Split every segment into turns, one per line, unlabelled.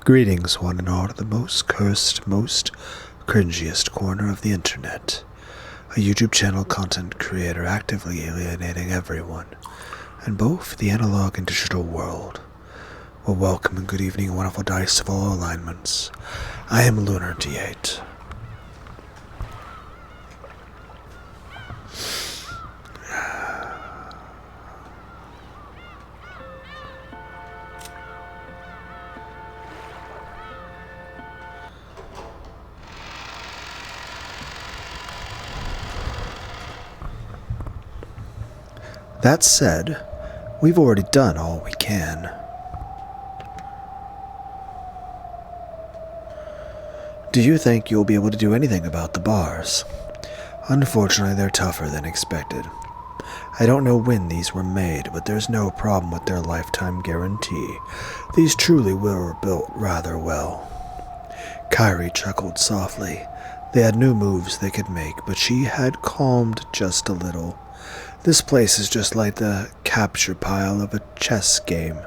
Greetings, one and all, to the most cursed, most cringiest corner of the internet. A YouTube channel content creator actively alienating everyone, in both the analog and digital world. Well, welcome and good evening, wonderful dice of all alignments. I am Lunar Dee Eight. That said, we've already done all we can. Do you think you'll be able to do anything about the bars? Unfortunately, they're tougher than expected. I don't know when these were made, but there's no problem with their lifetime guarantee. These truly were built rather well. Kyrie chuckled softly. They had new moves they could make, but she had calmed just a little. This place is just like the capture pile of a chess game.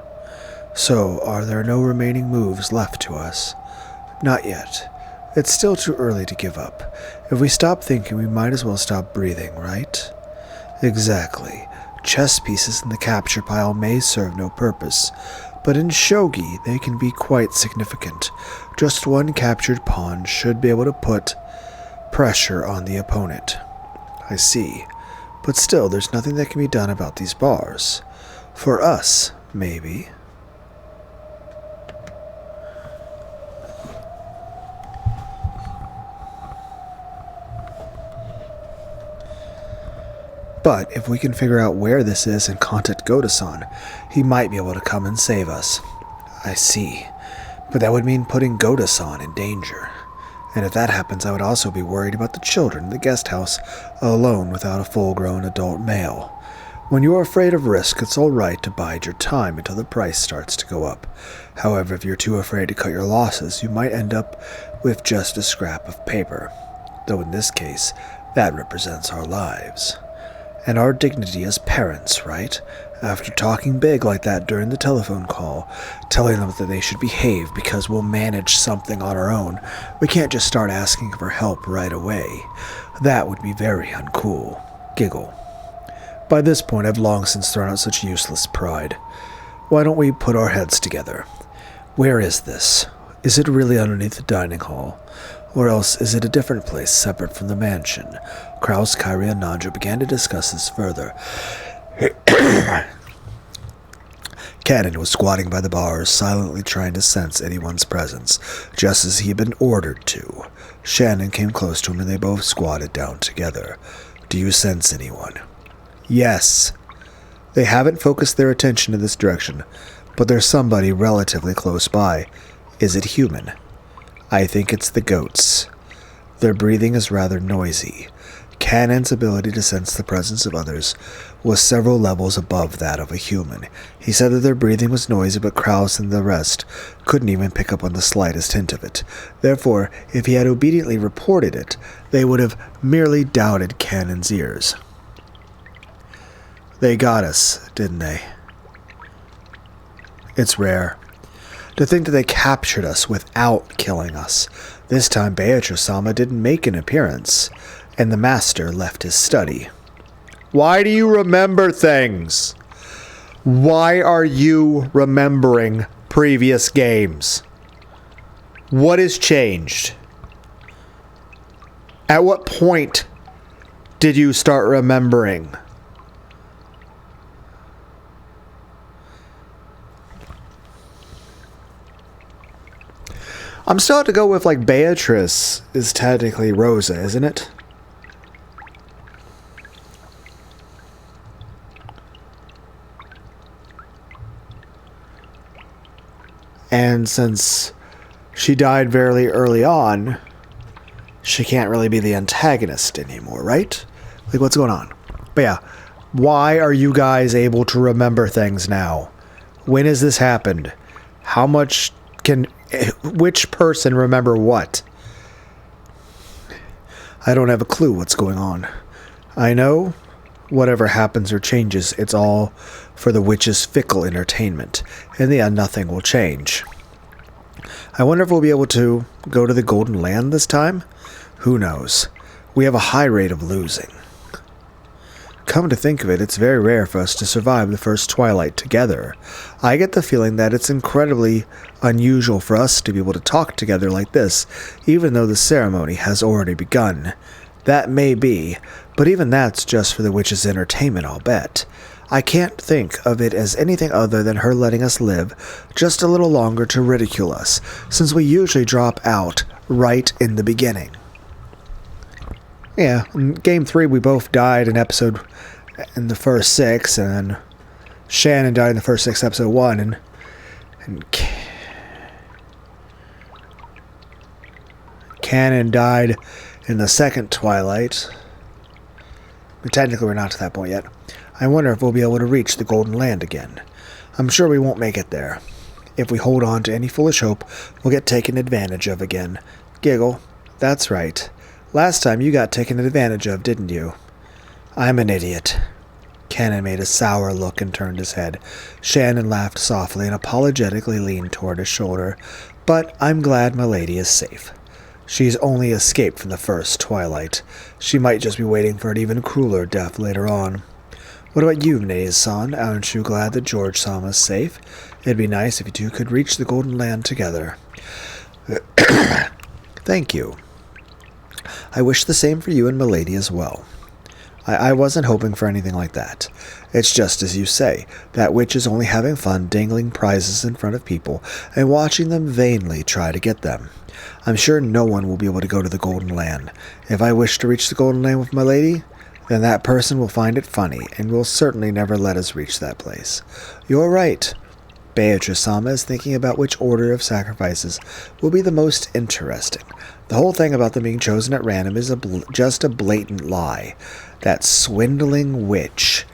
So, are there no remaining moves left to us? Not yet. It's still too early to give up. If we stop thinking, we might as well stop breathing, right? Exactly. Chess pieces in the capture pile may serve no purpose, but in shogi they can be quite significant. Just one captured pawn should be able to put pressure on the opponent. I see. But still, there's nothing that can be done about these bars. For us, maybe. But if we can figure out where this is and contact Goda-san, he might be able to come and save us. I see. But that would mean putting Goda-san in danger. And if that happens, I would also be worried about the children in the guest house, alone without a full-grown adult male. When you are afraid of risk, it's all right to bide your time until the price starts to go up. However, if you're too afraid to cut your losses, you might end up with just a scrap of paper. Though in this case, that represents our lives. And our dignity as parents, right? After talking big like that during the telephone call, telling them that they should behave because we'll manage something on our own, we can't just start asking for help right away. That would be very uncool. Giggle. By this point, I've long since thrown out such useless pride. Why don't we put our heads together? Where is this? Is it really underneath the dining hall? Or else is it a different place separate from the mansion? Kraus, Kyrie, and Nandra began to discuss this further. Cannon was squatting by the bars, silently trying to sense anyone's presence, just as he had been ordered to. Shannon came close to him and they both squatted down together. Do you sense anyone? Yes. They haven't focused their attention in this direction, but there's somebody relatively close by. Is it human? I think it's the goats. Their breathing is rather noisy. Cannon's ability to sense the presence of others was several levels above that of a human. He said that their breathing was noisy, but Kraus and the rest couldn't even pick up on the slightest hint of it. Therefore, if he had obediently reported it, they would have merely doubted Cannon's ears. They got us, didn't they? It's rare. To think that they captured us without killing us. This time Beatrice-sama didn't make an appearance, and the master left his study. Why do you remember things? Why are you remembering previous games? What has changed? At what point did you start remembering? I'm still to go with, like, Beatrice is technically Rosa, isn't it? And since she died very early on, she can't really be the antagonist anymore, right? Like, what's going on? But yeah, why are you guys able to remember things now? When has this happened? How much can... Which person remember what? I don't have a clue what's going on. I know whatever happens or changes, it's all for the witch's fickle entertainment. In the end, nothing will change. I wonder if we'll be able to go to the Golden Land this time? Who knows? We have a high rate of losing. Come to think of it, it's very rare for us to survive the first twilight together. I get the feeling that it's incredibly unusual for us to be able to talk together like this, even though the ceremony has already begun. That may be, but even that's just for the witch's entertainment, I'll bet. I can't think of it as anything other than her letting us live just a little longer to ridicule us, since we usually drop out right in the beginning. Yeah, in Game 3 we both died in the first 6, and then Shannon died in the first 6, episode 1, and Cannon died in the second Twilight. But technically we're not to that point yet. I wonder if we'll be able to reach the Golden Land again. I'm sure we won't make it there. If we hold on to any foolish hope, we'll get taken advantage of again. Giggle. That's right. Last time you got taken advantage of, didn't you? I'm an idiot. Cannon made a sour look and turned his head. Shannon laughed softly and apologetically leaned toward his shoulder. But I'm glad my lady is safe. She's only escaped from the first Twilight. She might just be waiting for an even crueler death later on. What about you, Naze-san? Aren't you glad that George-sama's safe? It'd be nice if you two could reach the Golden Land together. Thank you. I wish the same for you and Milady as well. I wasn't hoping for anything like that. It's just as you say, that witch is only having fun dangling prizes in front of people and watching them vainly try to get them. I'm sure no one will be able to go to the Golden Land. If I wish to reach the Golden Land with Milady, then that person will find it funny and will certainly never let us reach that place. You're right. Beatrice-sama is thinking about which order of sacrifices will be the most interesting. The whole thing about them being chosen at random is just a blatant lie. That swindling witch.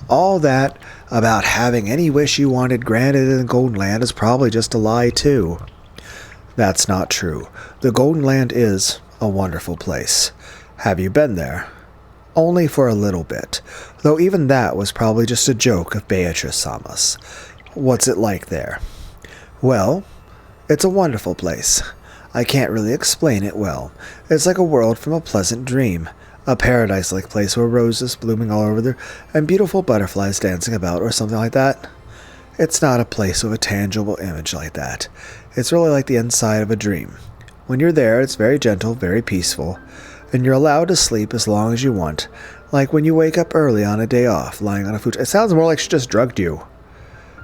All that about having any wish you wanted granted in the Golden Land is probably just a lie too. That's not true. The Golden Land is a wonderful place. Have you been there? Only for a little bit, though even that was probably just a joke of Beatrice-sama's. What's it like there? Well, it's a wonderful place. I can't really explain it well. It's like a world from a pleasant dream. A paradise-like place where roses blooming all over there and beautiful butterflies dancing about or something like that. It's not a place with a tangible image like that. It's really like the inside of a dream. When you're there, it's very gentle, very peaceful, and you're allowed to sleep as long as you want, like when you wake up early on a day off, lying on a futon. It sounds more like she just drugged you.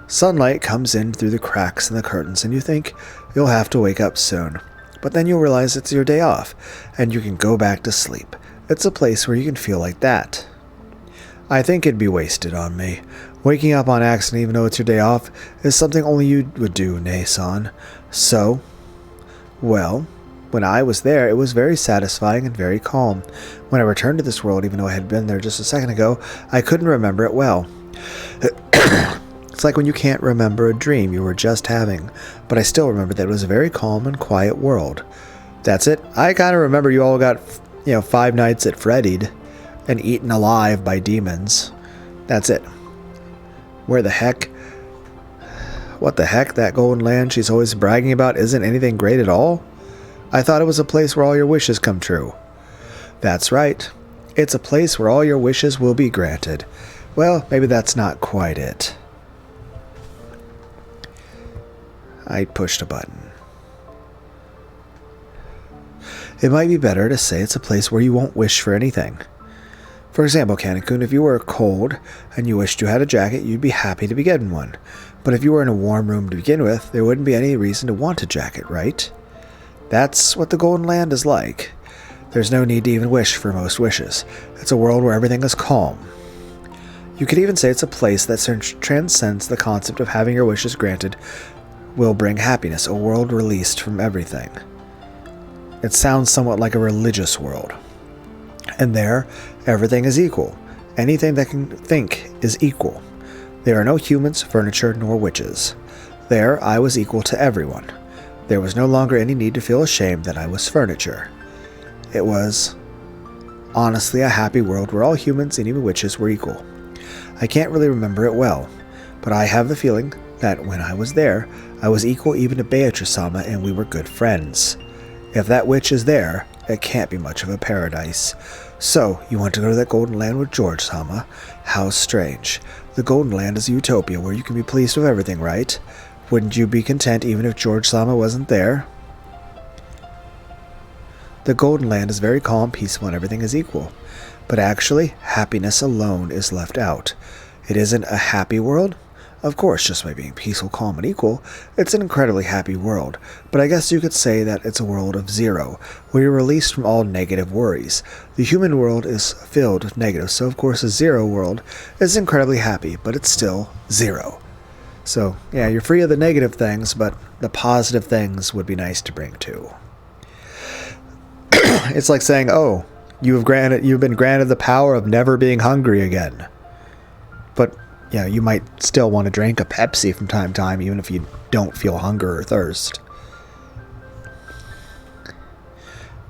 Sunlight comes in through the cracks in the curtains, and you think you'll have to wake up soon. But then you'll realize it's your day off, and you can go back to sleep. It's a place where you can feel like that. I think it'd be wasted on me. Waking up on accident even though it's your day off is something only you would do, Nae-san. So, well, when I was there, it was very satisfying and very calm. When I returned to this world, even though I had been there just a second ago, I couldn't remember it well. It's like when you can't remember a dream you were just having, but I still remember that it was a very calm and quiet world. That's it. I kind of remember you all got, 5 nights at Freddy'd and eaten alive by demons. That's it. What the heck, that Golden Land she's always bragging about isn't anything great at all? I thought it was a place where all your wishes come true. That's right. It's a place where all your wishes will be granted. Well, maybe that's not quite it. I pushed a button. It might be better to say it's a place where you won't wish for anything. For example, Kanekun, if you were cold and you wished you had a jacket, you'd be happy to be given one. But if you were in a warm room to begin with, there wouldn't be any reason to want a jacket, right? That's what the Golden Land is like. There's no need to even wish for most wishes. It's a world where everything is calm. You could even say it's a place that transcends the concept of having your wishes granted will bring happiness, a world released from everything. It sounds somewhat like a religious world. And there, everything is equal. Anything that can think is equal. There are no humans, furniture, nor witches. There, I was equal to everyone. There was no longer any need to feel ashamed that I was furniture. It was, honestly, a happy world where all humans and even witches were equal. I can't really remember it well, but I have the feeling that when I was there, I was equal even to Beatrice-sama, and we were good friends. If that witch is there, it can't be much of a paradise. So, you want to go to that Golden Land with George-sama? How strange. The Golden Land is a utopia where you can be pleased with everything, right? Wouldn't you be content even if George-sama wasn't there? The Golden Land is very calm, peaceful, and everything is equal. But actually, happiness alone is left out. It isn't a happy world? Of course, just by being peaceful, calm, and equal, it's an incredibly happy world. But I guess you could say that it's a world of zero, where you're released from all negative worries. The human world is filled with negatives, so of course a zero world is incredibly happy, but it's still zero. So, yeah, you're free of the negative things, but the positive things would be nice to bring too. It's like saying, oh, you've been granted the power of never being hungry again. But, yeah, you might still want to drink a Pepsi from time to time, even if you don't feel hunger or thirst.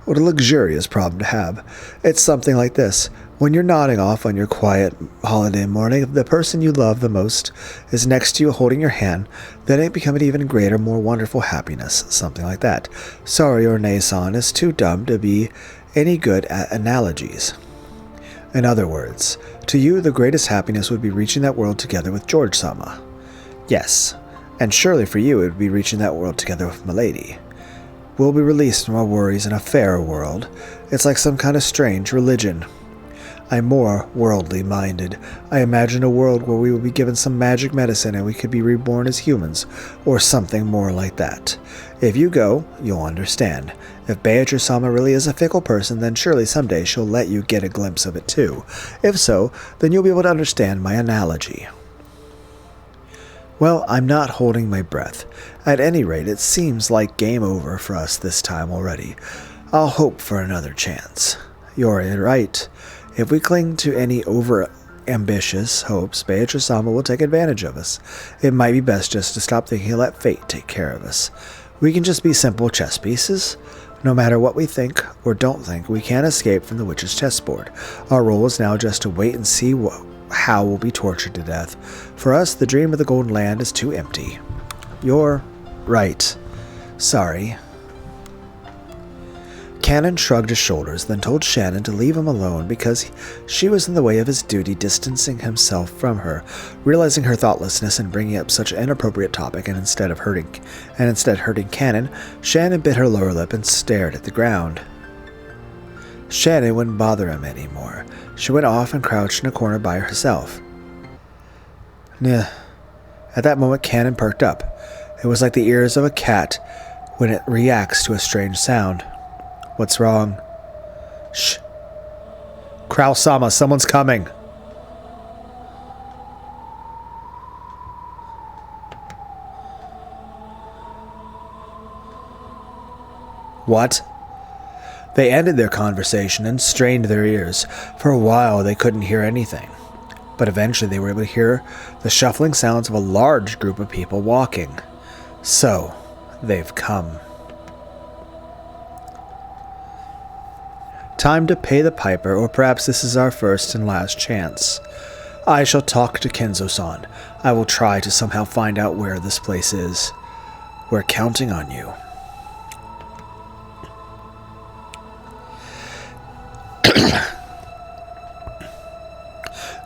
What a luxurious problem to have. It's something like this. When you're nodding off on your quiet holiday morning, if the person you love the most is next to you holding your hand, then it becomes an even greater, more wonderful happiness. Something like that. Sorry, your Nei-san is too dumb to be any good at analogies. In other words, to you the greatest happiness would be reaching that world together with George-sama. Yes, and surely for you it would be reaching that world together with Milady. We'll be released from our worries in a fairer world. It's like some kind of strange religion. I'm more worldly minded. I imagine a world where we will be given some magic medicine and we could be reborn as humans, or something more like that. If you go, you'll understand. If Beatrice-sama really is a fickle person, then surely someday she'll let you get a glimpse of it too. If so, then you'll be able to understand my analogy. Well, I'm not holding my breath. At any rate, it seems like game over for us this time already. I'll hope for another chance. You're right. If we cling to any over-ambitious hopes, Beatrice-sama will take advantage of us. It might be best just to stop thinking and let fate take care of us. We can just be simple chess pieces. No matter what we think or don't think, we can't escape from the witch's chessboard. Our role is now just to wait and see how we'll be tortured to death. For us, the dream of the Golden Land is too empty. You're right. Sorry. Cannon shrugged his shoulders, then told Shannon to leave him alone because she was in the way of his duty, distancing himself from her. Realizing her thoughtlessness in bringing up such an inappropriate topic and instead hurting Cannon, Shannon bit her lower lip and stared at the ground. Shannon wouldn't bother him anymore. She went off and crouched in a corner by herself. Nah. At that moment, Cannon perked up. It was like the ears of a cat when it reacts to a strange sound. What's wrong? Shh. Kraus-sama, someone's coming. What? They ended their conversation and strained their ears. For a while, they couldn't hear anything. But eventually, they were able to hear the shuffling sounds of a large group of people walking. So, they've come. Time to pay the piper, or perhaps this is our first and last chance. I shall talk to Kenzo-san. I will try to somehow find out where this place is. We're counting on you.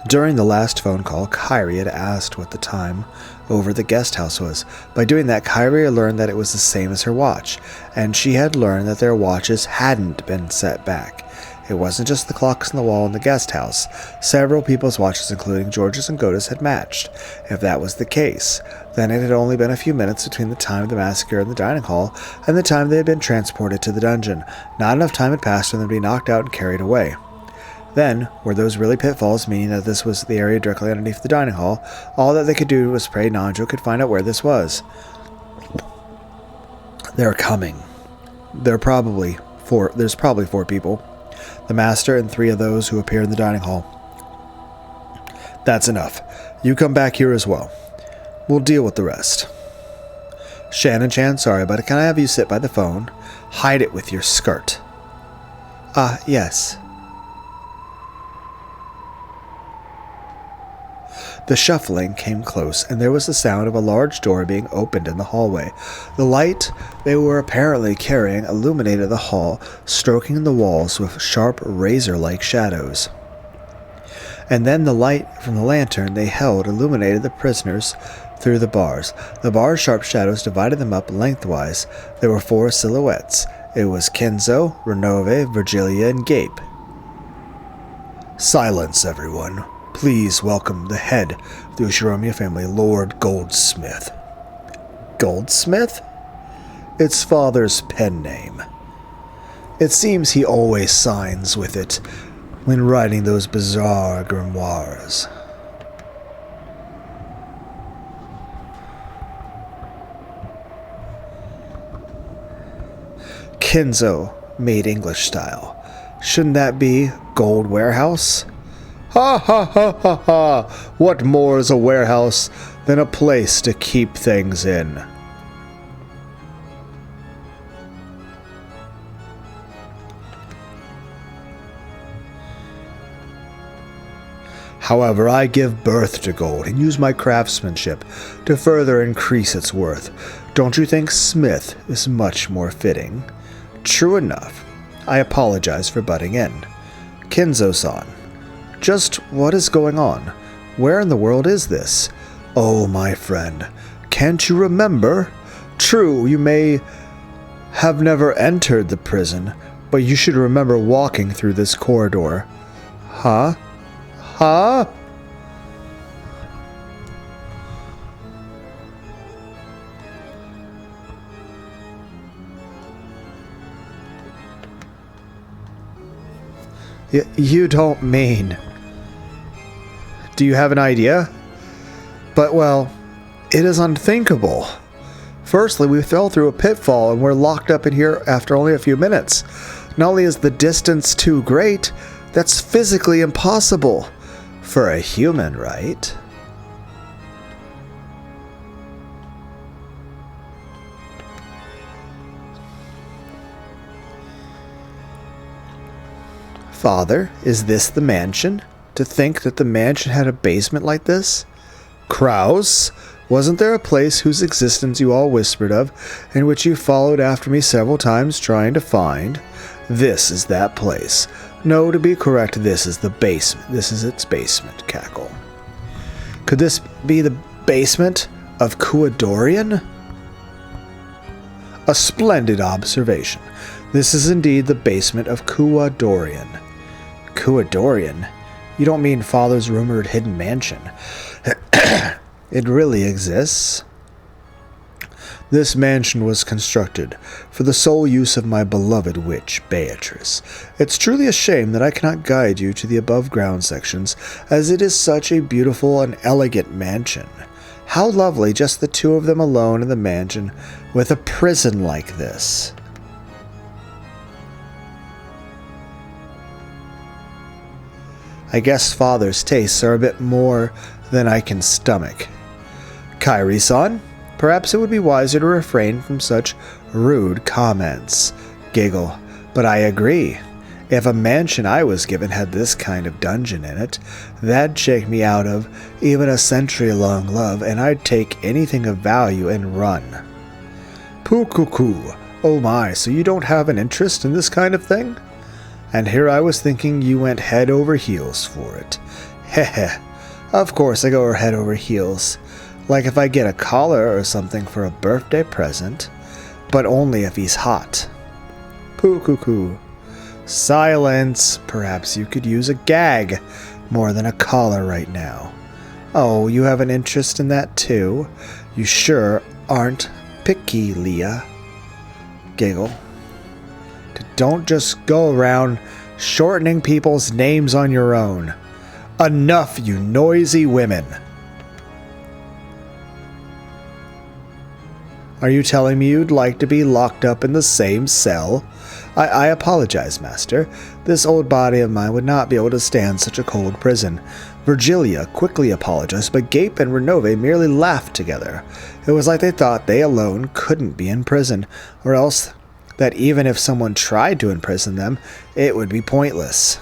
During the last phone call, Kyrie had asked what the time over the guest house was. By doing that, Kyrie had learned that it was the same as her watch, and she had learned that their watches hadn't been set back. It wasn't just the clocks on the wall in the guest house. Several people's watches, including George's and Goda's, had matched. If that was the case, then it had only been a few minutes between the time of the massacre in the dining hall and the time they had been transported to the dungeon. Not enough time had passed for them to be knocked out and carried away. Then, were those really pitfalls, meaning that this was the area directly underneath the dining hall? All that they could do was pray Nanjo could find out where this was. They're coming. There's probably 4 people. The master and 3 of those who appear in the dining hall. That's enough. You come back here as well. We'll deal with the rest. Shannon-chan, sorry, but can I have you sit by the phone? Hide it with your skirt. Yes. The shuffling came close, and there was the sound of a large door being opened in the hallway. The light they were apparently carrying illuminated the hall, stroking the walls with sharp razor-like shadows. And then the light from the lantern they held illuminated the prisoners through the bars. The bars' sharp shadows divided them up lengthwise. There were 4 silhouettes. It was Kenzo, Renove, Virgilia, and Gape. "Silence, everyone. Please welcome the head of the Ushiromia family, Lord Goldsmith." Goldsmith? Its father's pen name. It seems he always signs with it when writing those bizarre grimoires. Kenzo made English style. Shouldn't that be Gold Warehouse? Ha ha ha ha ha! What more is a warehouse than a place to keep things in? However, I give birth to gold and use my craftsmanship to further increase its worth. Don't you think Smith is much more fitting? True enough. I apologize for butting in. Kenzo-san, just what is going on? Where in the world is this? Oh, my friend, can't you remember? True, you may have never entered the prison, but you should remember walking through this corridor. Huh? Huh? You don't mean... Do you have an idea? But, well, it is unthinkable. Firstly, we fell through a pitfall and we're locked up in here after only a few minutes. Not only is the distance too great, that's physically impossible. For a human, right? Father, is this the mansion? To think that the mansion had a basement like this? Kraus, wasn't there a place whose existence you all whispered of, and which you followed after me several times trying to find? This is that place. No, to be correct, this is the basement. This is its basement, Cackle. Could this be the basement of Kuadorian? A splendid observation. This is indeed the basement of Kuadorian. Kuadorian? You don't mean Father's rumored hidden mansion. It really exists? This mansion was constructed for the sole use of my beloved witch, Beatrice. It's truly a shame that I cannot guide you to the above-ground sections, as it is such a beautiful and elegant mansion. How lovely just the two of them alone in the mansion, with a prison like this. I guess Father's tastes are a bit more than I can stomach. Kairi-san, perhaps it would be wiser to refrain from such rude comments. Giggle. But I agree. If a mansion I was given had this kind of dungeon in it, that'd shake me out of even a century-long love, and I'd take anything of value and run. Poo-coo-coo. Oh my, so you don't have an interest in this kind of thing? And here I was thinking you went head over heels for it. Heh. Of course I go head over heels. Like if I get a collar or something for a birthday present. But only if he's hot. Poo-coo-coo. Silence. Perhaps you could use a gag more than a collar right now. Oh, you have an interest in that too? You sure aren't picky, Leah. Giggle. Don't just go around shortening people's names on your own. Enough, you noisy women. Are you telling me you'd like to be locked up in the same cell? I apologize, Master. This old body of mine would not be able to stand such a cold prison. Virgilia quickly apologized, but Gape and Renove merely laughed together. It was like they thought they alone couldn't be in prison, or else that even if someone tried to imprison them, it would be pointless.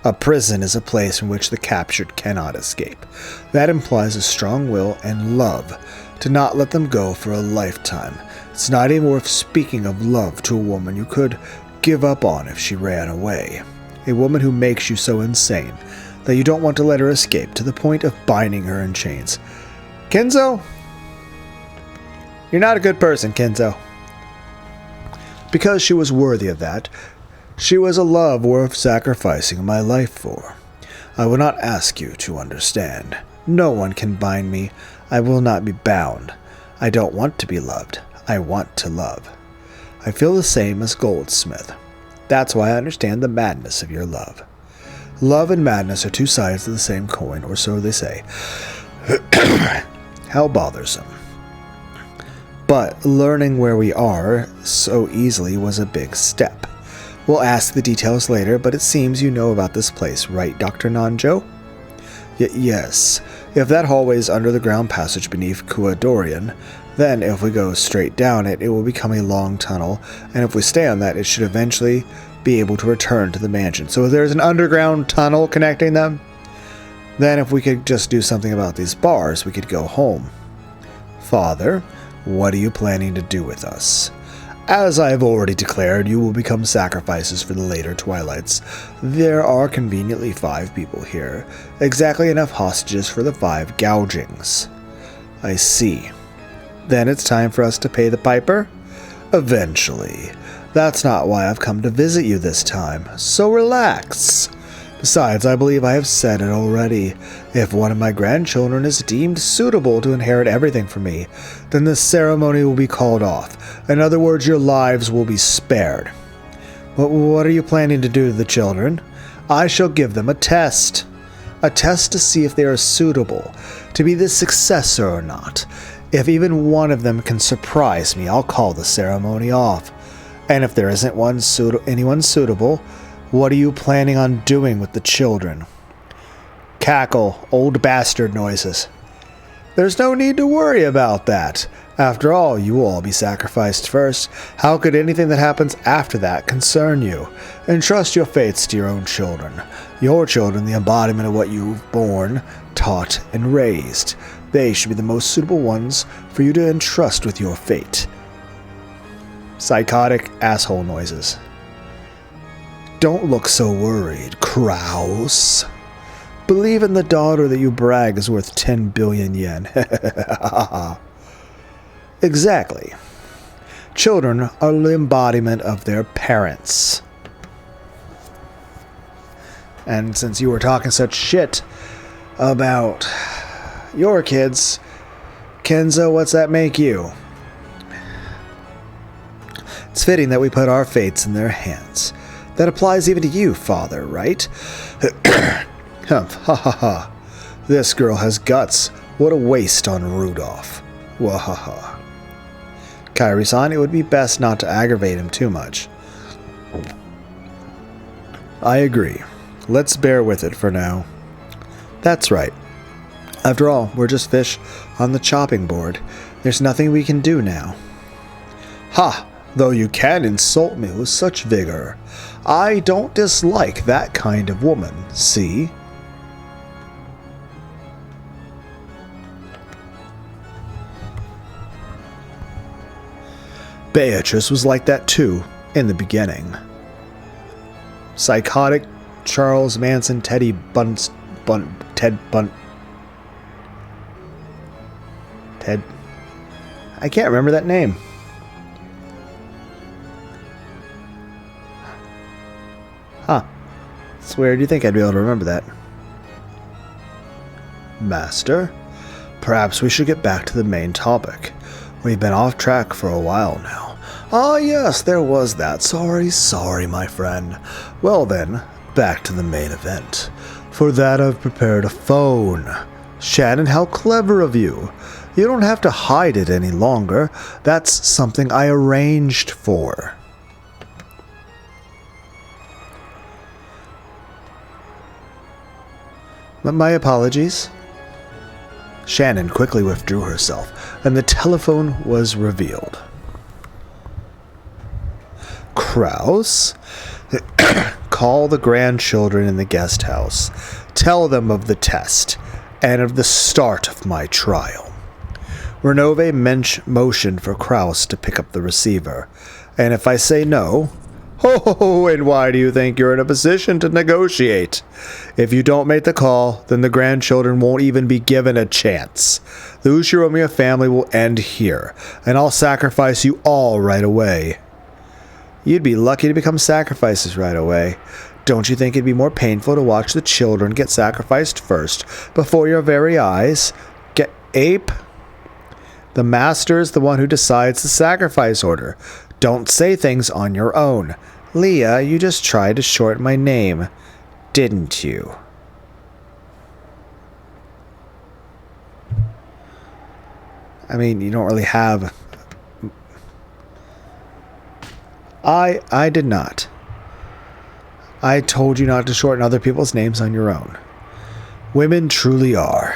A prison is a place in which the captured cannot escape. That implies a strong will and love to not let them go for a lifetime. It's not even worth speaking of love to a woman you could give up on if she ran away. A woman who makes you so insane that you don't want to let her escape to the point of binding her in chains. Kenzo? You're not a good person, Kenzo. Because she was worthy of that, she was a love worth sacrificing my life for. I will not ask you to understand. No one can bind me. I will not be bound. I don't want to be loved. I want to love. I feel the same as Goldsmith. That's why I understand the madness of your love. Love and madness are two sides of the same coin, or so they say. How bothersome. But learning where we are so easily was a big step. We'll ask the details later, but it seems you know about this place, right, Dr. Nanjo? Yes. If that hallway is under the ground passage beneath Kuadorian, then if we go straight down it, it will become a long tunnel, and if we stay on that, it should eventually be able to return to the mansion. So if there's an underground tunnel connecting them, then if we could just do something about these bars, we could go home. Father, what are you planning to do with us? As I have already declared, you will become sacrifices for the later twilights. There are conveniently 5 people here, exactly enough hostages for the 5 gougings. I see. Then it's time for us to pay the piper? Eventually. That's not why I've come to visit you this time, so relax. Besides, I believe I have said it already. If one of my grandchildren is deemed suitable to inherit everything from me, then the ceremony will be called off. In other words, your lives will be spared. But what are you planning to do to the children? I shall give them a test. A test to see if they are suitable to be the successor or not. If even one of them can surprise me, I'll call the ceremony off. And if there isn't anyone suitable, what are you planning on doing with the children? Cackle, old bastard noises. There's no need to worry about that. After all, you will all be sacrificed first. How could anything that happens after that concern you? Entrust your fates to your own children. Your children, the embodiment of what you've born, taught, and raised. They should be the most suitable ones for you to entrust with your fate. Psychotic asshole noises. Don't look so worried, Kraus. Believe in the daughter that you brag is worth 10 billion yen. Exactly. Children are the embodiment of their parents. And since you were talking such shit about your kids, Kenzo, what's that make you? It's fitting that we put our fates in their hands. That applies even to you, Father, right? Humph, ha ha ha. This girl has guts. What a waste on Rudolph. Wahaha. Kairi-san, it would be best not to aggravate him too much. I agree. Let's bear with it for now. That's right. After all, we're just fish on the chopping board. There's nothing we can do now. Ha! Though you can insult me with such vigor. I don't dislike that kind of woman, see? Beatrice was like that too, in the beginning. Psychotic Charles Manson Ted I can't remember that name. Huh. It's weird. You'd think I'd be able to remember that. Master, perhaps we should get back to the main topic. We've been off track for a while now. Ah, yes, there was that. Sorry, my friend. Well then, back to the main event. For that I've prepared a phone. Shannon, how clever of you. You don't have to hide it any longer. That's something I arranged for. My apologies. Shannon quickly withdrew herself, and the telephone was revealed. Kraus? call the grandchildren in the guest house. Tell them of the test and of the start of my trial. Renove motioned for Kraus to pick up the receiver. And if I say no... Oh, and why do you think you're in a position to negotiate? If you don't make the call, then the grandchildren won't even be given a chance. The Ushiromiya family will end here, and I'll sacrifice you all right away. You'd be lucky to become sacrifices right away. Don't you think it'd be more painful to watch the children get sacrificed first, before your very eyes? Get ape? The master is the one who decides the sacrifice order. Don't say things on your own. Leah, you just tried to shorten my name, didn't you? I mean, you don't really have... I did not. I told you not to shorten other people's names on your own. Women truly are.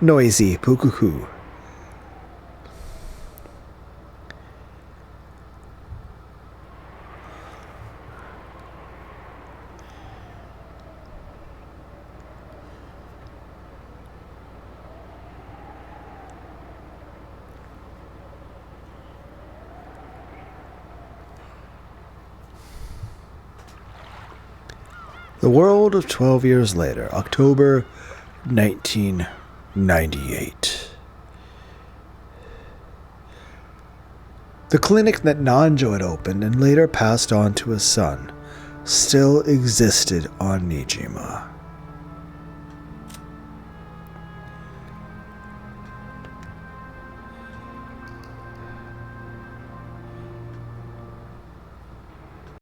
Noisy, pukuku. The world of 12 years later, October 1998. The clinic that Nanjo had opened and later passed on to his son still existed on Nijima.